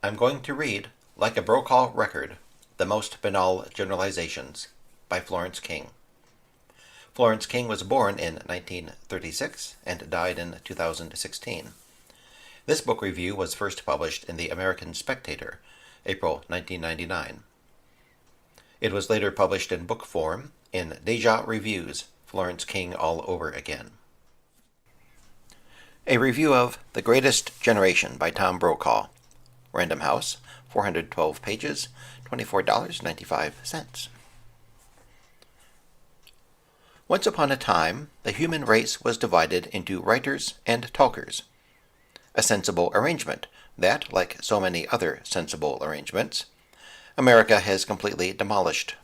I'm going to read, like a Brokaw record, The Most Banal Generalizations by Florence King. Florence King was born in 1936 and died in 2016. This book review was first published in the American Spectator, April 1999. It was later published in book form in Deja Reviews, Florence King All Over Again. A review of The Greatest Generation by Tom Brokaw. Random House, 412 pages, $24.95. Once upon a time, the human race was divided into writers and talkers. A sensible arrangement that, like so many other sensible arrangements, America has completely demolished.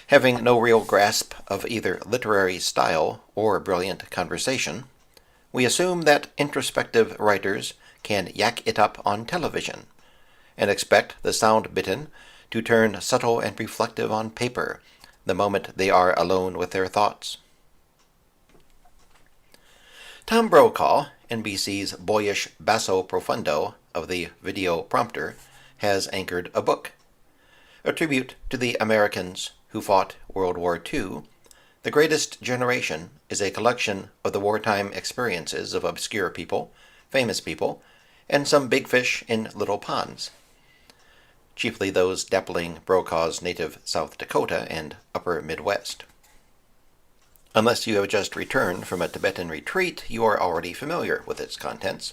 Having no real grasp of either literary style or brilliant conversation, we assume that introspective writers can yak it up on television, and expect the sound-bitten to turn subtle and reflective on paper the moment they are alone with their thoughts. Tom Brokaw, NBC's boyish basso profundo of the video prompter, has anchored a book. A tribute to the Americans who fought World War II, The Greatest Generation is a collection of the wartime experiences of obscure people, famous people, and some big fish in little ponds, chiefly those dappling Brokaw's native South Dakota and upper Midwest. Unless you have just returned from a Tibetan retreat, you are already familiar with its contents,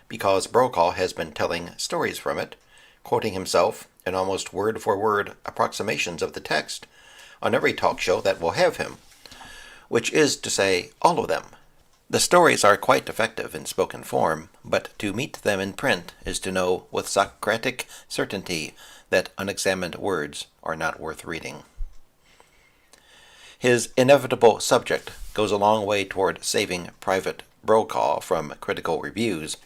because Brokaw has been telling stories from it, quoting himself in almost word-for-word approximations of the text on every talk show that will have him, which is to say, all of them. The stories are quite effective in spoken form, but to meet them in print is to know with Socratic certainty that unexamined words are not worth reading. His inevitable subject goes a long way toward saving Private Brokaw from critical reviews,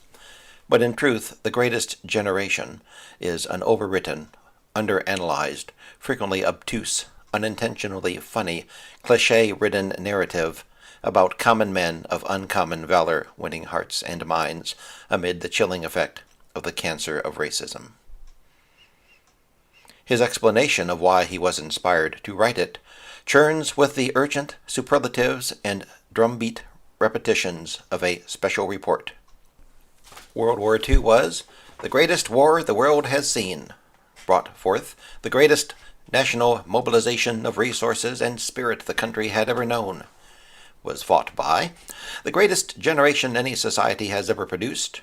but in truth, The Greatest Generation is an overwritten, underanalyzed, frequently obtuse, unintentionally funny, cliché-ridden narrative about common men of uncommon valor winning hearts and minds amid the chilling effect of the cancer of racism. His explanation of why he was inspired to write it churns with the urgent superlatives and drumbeat repetitions of a special report. World War II was the greatest war the world has seen, brought forth the greatest national mobilization of resources and spirit the country had ever known, was fought by the greatest generation any society has ever produced,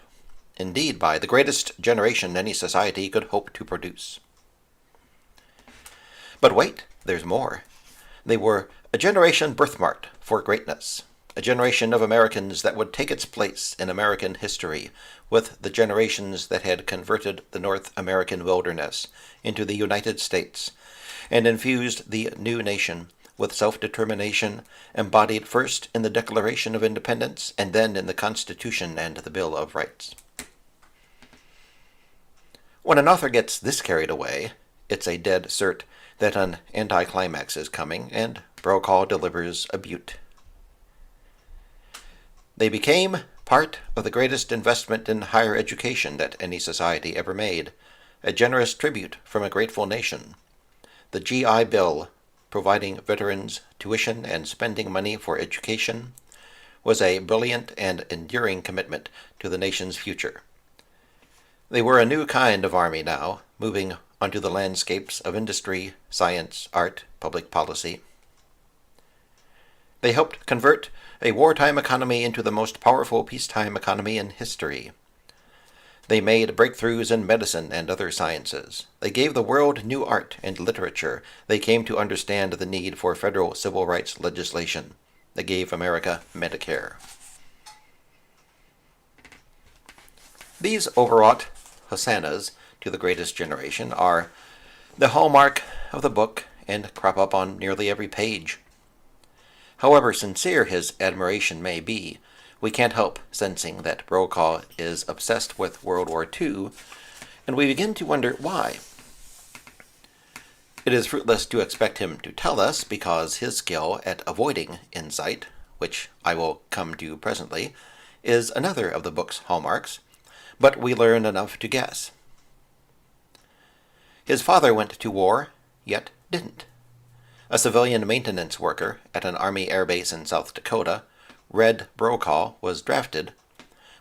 indeed by the greatest generation any society could hope to produce. But wait, there's more. They were a generation birthmarked for greatness, a generation of Americans that would take its place in American history with the generations that had converted the North American wilderness into the United States and infused the new nation with self-determination embodied first in the Declaration of Independence and then in the Constitution and the Bill of Rights. When an author gets this carried away, it's a dead cert that an anticlimax is coming, and Brokaw delivers a beaut. They became part of the greatest investment in higher education that any society ever made, a generous tribute from a grateful nation. The GI Bill, providing veterans tuition and spending money for education, was a brilliant and enduring commitment to the nation's future. They were a new kind of army now, moving onto the landscapes of industry, science, art, public policy. They helped convert a wartime economy into the most powerful peacetime economy in history. They made breakthroughs in medicine and other sciences. They gave the world new art and literature. They came to understand the need for federal civil rights legislation. They gave America Medicare. These overwrought hosannas to the greatest generation are the hallmark of the book and crop up on nearly every page. However sincere his admiration may be, we can't help sensing that Brokaw is obsessed with World War II, and we begin to wonder why. It is fruitless to expect him to tell us, because his skill at avoiding insight, which I will come to presently, is another of the book's hallmarks, but we learn enough to guess. His father went to war, yet didn't. A civilian maintenance worker at an Army air base in South Dakota, Red Brokaw, was drafted,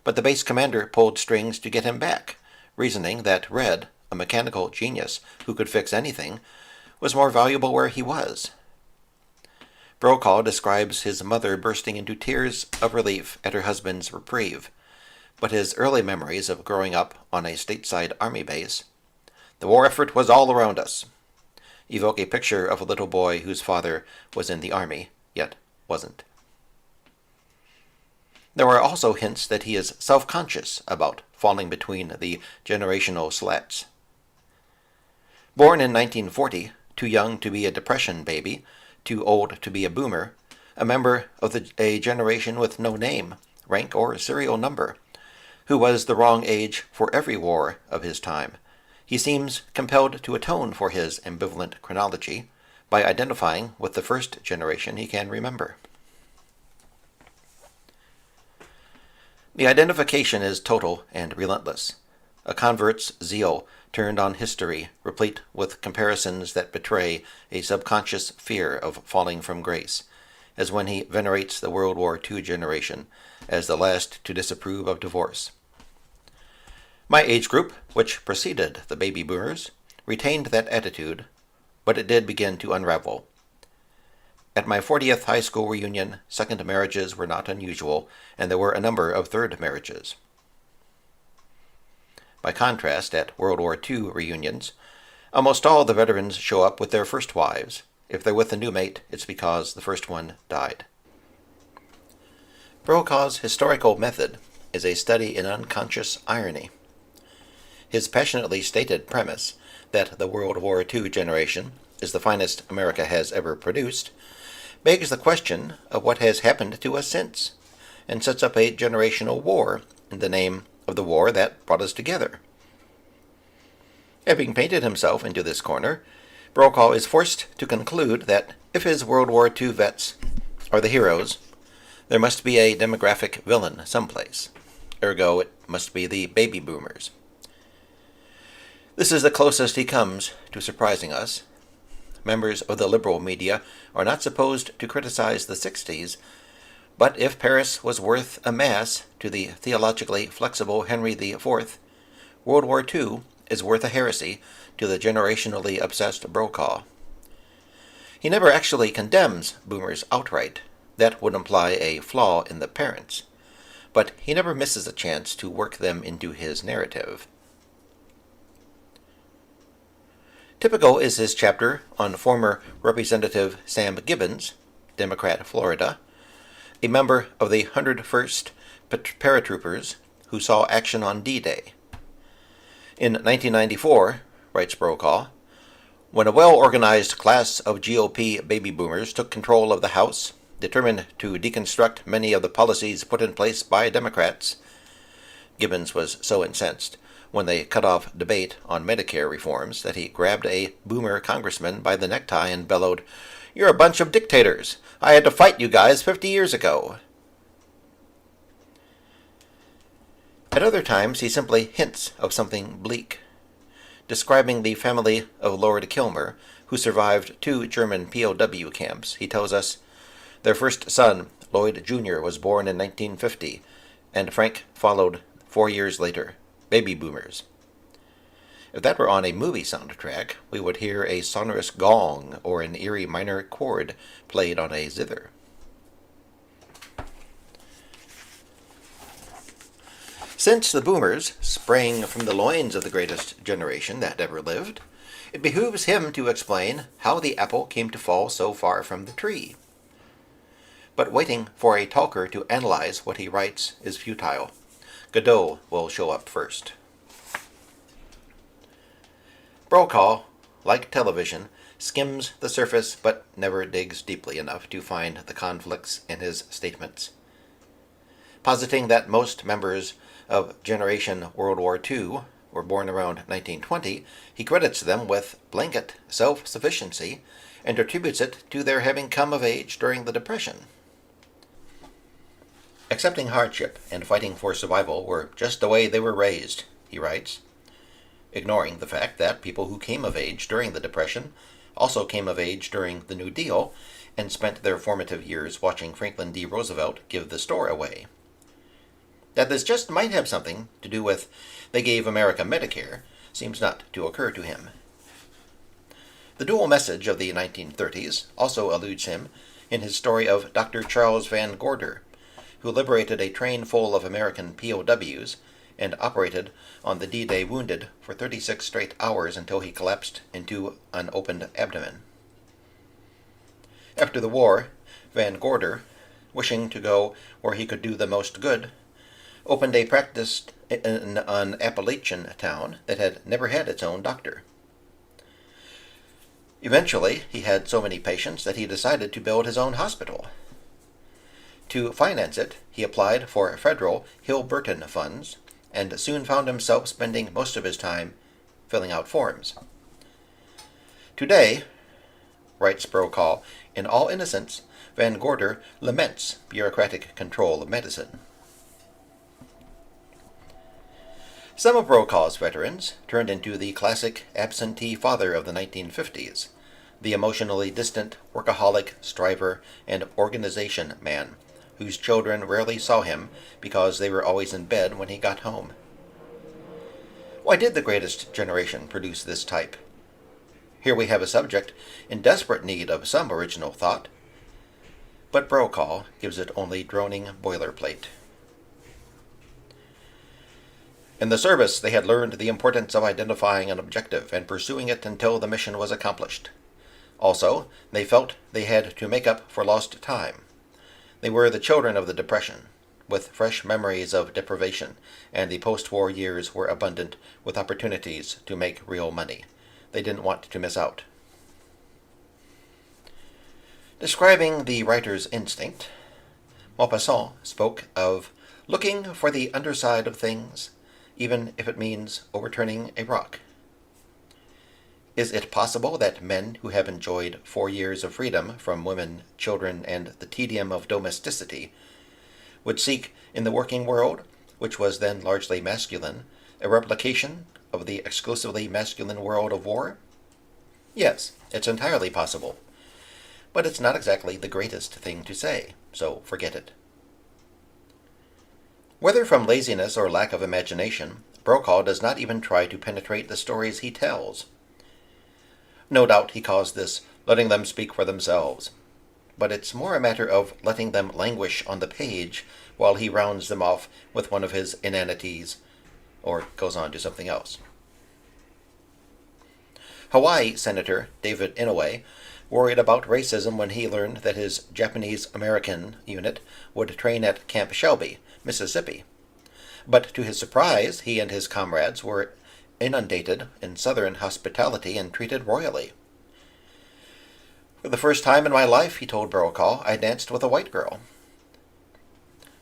but the base commander pulled strings to get him back, reasoning that Red, a mechanical genius who could fix anything, was more valuable where he was. Brokaw describes his mother bursting into tears of relief at her husband's reprieve, but his early memories of growing up on a stateside army base, "The war effort was all around us," evoke a picture of a little boy whose father was in the army, yet wasn't. There are also hints that he is self-conscious about falling between the generational slats. Born in 1940, too young to be a Depression baby, too old to be a boomer, a member of a generation with no name, rank, or serial number, who was the wrong age for every war of his time, he seems compelled to atone for his ambivalent chronology by identifying with the first generation he can remember. The identification is total and relentless, a convert's zeal turned on history, replete with comparisons that betray a subconscious fear of falling from grace, as when he venerates the World War II generation as the last to disapprove of divorce. My age group, which preceded the baby boomers, retained that attitude, but it did begin to unravel. At my 40th high school reunion, second marriages were not unusual, and there were a number of third marriages. By contrast, at World War II reunions, almost all the veterans show up with their first wives. If they're with a new mate, it's because the first one died. Brokaw's historical method is a study in unconscious irony. His passionately stated premise that the World War II generation is the finest America has ever produced begs the question of what has happened to us since, and sets up a generational war in the name of the war that brought us together. Having painted himself into this corner, Brokaw is forced to conclude that if his World War II vets are the heroes, there must be a demographic villain someplace. Ergo, it must be the baby boomers. This is the closest he comes to surprising us. Members of the liberal media are not supposed to criticize the 60s, but if Paris was worth a mass to the theologically flexible Henry IV, World War II is worth a heresy to the generationally obsessed Brokaw. He never actually condemns boomers outright. That would imply a flaw in the parents. But he never misses a chance to work them into his narrative. Typical is his chapter on former Representative Sam Gibbons, Democrat, Florida, a member of the 101st Paratroopers who saw action on D-Day. In 1994, writes Brokaw, when a well-organized class of GOP baby boomers took control of the House, determined to deconstruct many of the policies put in place by Democrats, Gibbons was so incensed when they cut off debate on Medicare reforms that he grabbed a boomer congressman by the necktie and bellowed, "You're a bunch of dictators. I had to fight you guys 50 years ago." At other times, he simply hints of something bleak. Describing the family of Lord Kilmer, who survived 2 German POW camps, he tells us, their first son, Lloyd Jr., was born in 1950, and Frank followed 4 years later. Baby boomers. If that were on a movie soundtrack, we would hear a sonorous gong or an eerie minor chord played on a zither. Since the boomers sprang from the loins of the greatest generation that ever lived, it behooves him to explain how the apple came to fall so far from the tree. But waiting for a talker to analyze what he writes is futile. Godot will show up first. Brokaw, like television, skims the surface but never digs deeply enough to find the conflicts in his statements. Positing that most members of Generation World War II were born around 1920, he credits them with blanket self-sufficiency and attributes it to their having come of age during the Depression. Accepting hardship and fighting for survival were just the way they were raised, he writes. ignoring the fact that people who came of age during the Depression also came of age during the New Deal and spent their formative years watching Franklin D. Roosevelt give the store away. That this just might have something to do with they gave America Medicare seems not to occur to him. The dual message of the 1930s also eludes him in his story of Dr. Charles Van Gorder, who liberated a train full of American POWs and operated on the D-Day wounded for 36 straight hours until he collapsed into an opened abdomen. After the war, Van Gorder, wishing to go where he could do the most good, opened a practice in an Appalachian town that had never had its own doctor. Eventually, he had so many patients that he decided to build his own hospital. To finance it, he applied for federal Hill-Burton funds and soon found himself spending most of his time filling out forms. Today, writes Brokaw, in all innocence, Van Gorder laments bureaucratic control of medicine. Some of Brokaw's veterans turned into the classic absentee father of the 1950s, the emotionally distant workaholic, striver, and organization man, whose children rarely saw him because they were always in bed when he got home. Why did the greatest generation produce this type? Here we have a subject in desperate need of some original thought, but Brokaw gives it only droning boilerplate. In the service, they had learned the importance of identifying an objective and pursuing it until the mission was accomplished. Also, they felt they had to make up for lost time. They were the children of the Depression, with fresh memories of deprivation, and the post-war years were abundant with opportunities to make real money. They didn't want to miss out. Describing the writer's instinct, Maupassant spoke of looking for the underside of things, even if it means overturning a rock. Is it possible that men who have enjoyed 4 years of freedom from women, children, and the tedium of domesticity would seek in the working world, which was then largely masculine, a replication of the exclusively masculine world of war? Yes, it's entirely possible. But it's not exactly the greatest thing to say, so forget it. Whether from laziness or lack of imagination, Brokaw does not even try to penetrate the stories he tells. No doubt he calls this letting them speak for themselves, but it's more a matter of letting them languish on the page while he rounds them off with one of his inanities, or goes on to something else. Hawaii Senator David Inouye worried about racism when he learned that his Japanese-American unit would train at Camp Shelby, Mississippi. But to his surprise, he and his comrades were inundated in Southern hospitality and treated royally. For the first time in my life, he told Brokaw, I danced with a white girl.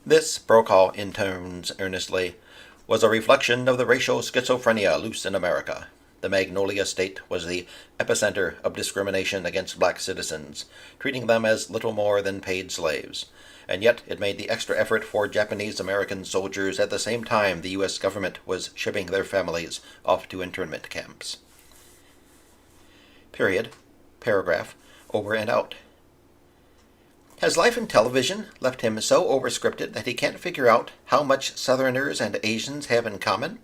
This, Brokaw intones earnestly, was a reflection of the racial schizophrenia loose in America. The Magnolia State was the epicenter of discrimination against black citizens, treating them as little more than paid slaves. And yet it made the extra effort for Japanese-American soldiers at the same time the U.S. government was shipping their families off to internment camps. Period. Paragraph. Over and out. Has life in television left him so overscripted that he can't figure out how much Southerners and Asians have in common?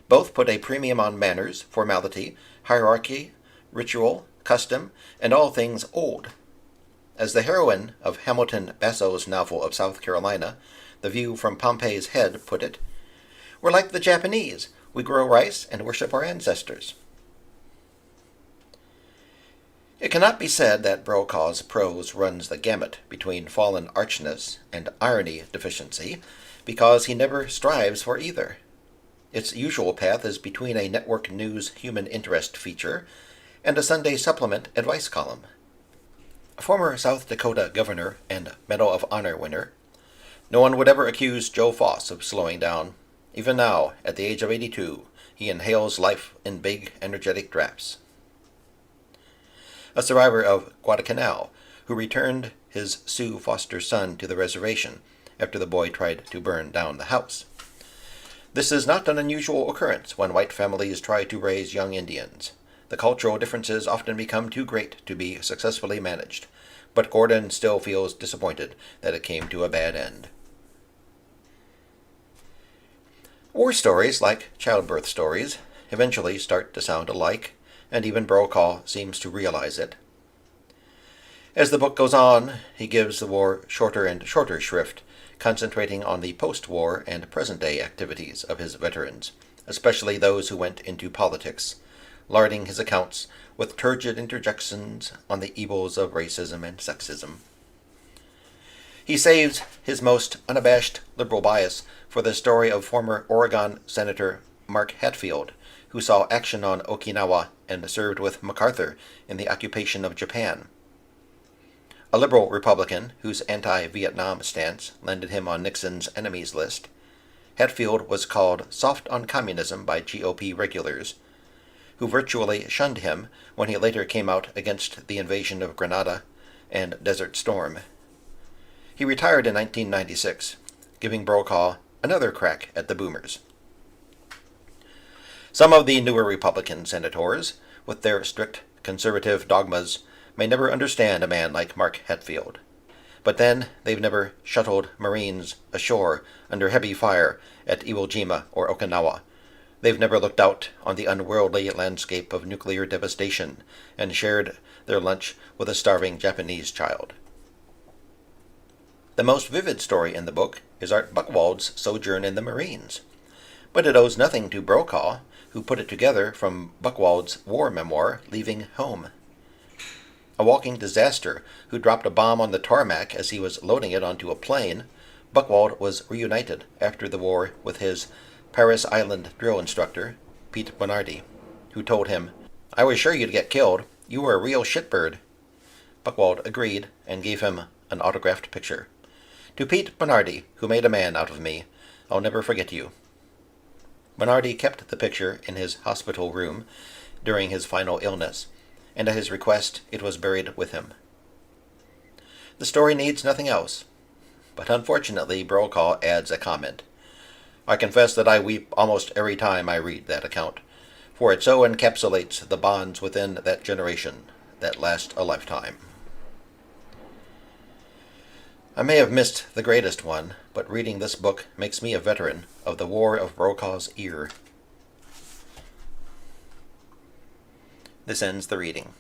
Both put a premium on manners, formality, hierarchy, ritual, custom, and all things old. As the heroine of Hamilton Basso's novel of South Carolina, The View from Pompey's Head, put it, we're like the Japanese. We grow rice and worship our ancestors. It cannot be said that Brokaw's prose runs the gamut between fallen archness and irony deficiency, because he never strives for either. Its usual path is between a network news human interest feature and a Sunday supplement advice column. Former South Dakota governor and Medal of Honor winner, no one would ever accuse Joe Foss of slowing down. Even now, at the age of 82, he inhales life in big, energetic drafts. A survivor of Guadalcanal, who returned his Sioux foster son to the reservation after the boy tried to burn down the house. This is not an unusual occurrence when white families try to raise young Indians. The cultural differences often become too great to be successfully managed, but Gordon still feels disappointed that it came to a bad end. War stories, like childbirth stories, eventually start to sound alike, and even Brokaw seems to realize it. As the book goes on, he gives the war shorter and shorter shrift, concentrating on the post-war and present-day activities of his veterans, especially those who went into politics, larding his accounts with turgid interjections on the evils of racism and sexism. He saves his most unabashed liberal bias for the story of former Oregon Senator Mark Hatfield, who saw action on Okinawa and served with MacArthur in the occupation of Japan. A liberal Republican whose anti-Vietnam stance landed him on Nixon's enemies list, Hatfield was called soft on communism by GOP regulars, who virtually shunned him when he later came out against the invasion of Grenada and Desert Storm. He retired in 1996, giving Brokaw another crack at the boomers. Some of the newer Republican senators, with their strict conservative dogmas, may never understand a man like Mark Hatfield. But then they've never shuttled Marines ashore under heavy fire at Iwo Jima or Okinawa. They've never looked out on the unworldly landscape of nuclear devastation and shared their lunch with a starving Japanese child. The most vivid story in the book is Art Buchwald's sojourn in the Marines, but it owes nothing to Brokaw, who put it together from Buchwald's war memoir, Leaving Home. A walking disaster who dropped a bomb on the tarmac as he was loading it onto a plane, Buchwald was reunited after the war with his Paris Island drill instructor, Pete Bonardi, who told him, "I was sure you'd get killed. You were a real shitbird." Buchwald agreed and gave him an autographed picture. "To Pete Bonardi, who made a man out of me, I'll never forget you." Bonardi kept the picture in his hospital room during his final illness, and at his request it was buried with him. The story needs nothing else, but unfortunately Brokaw adds a comment. "I confess that I weep almost every time I read that account, for it so encapsulates the bonds within that generation that last a lifetime." I may have missed the greatest one, but reading this book makes me a veteran of the War of Brokaw's Ear. This ends the reading.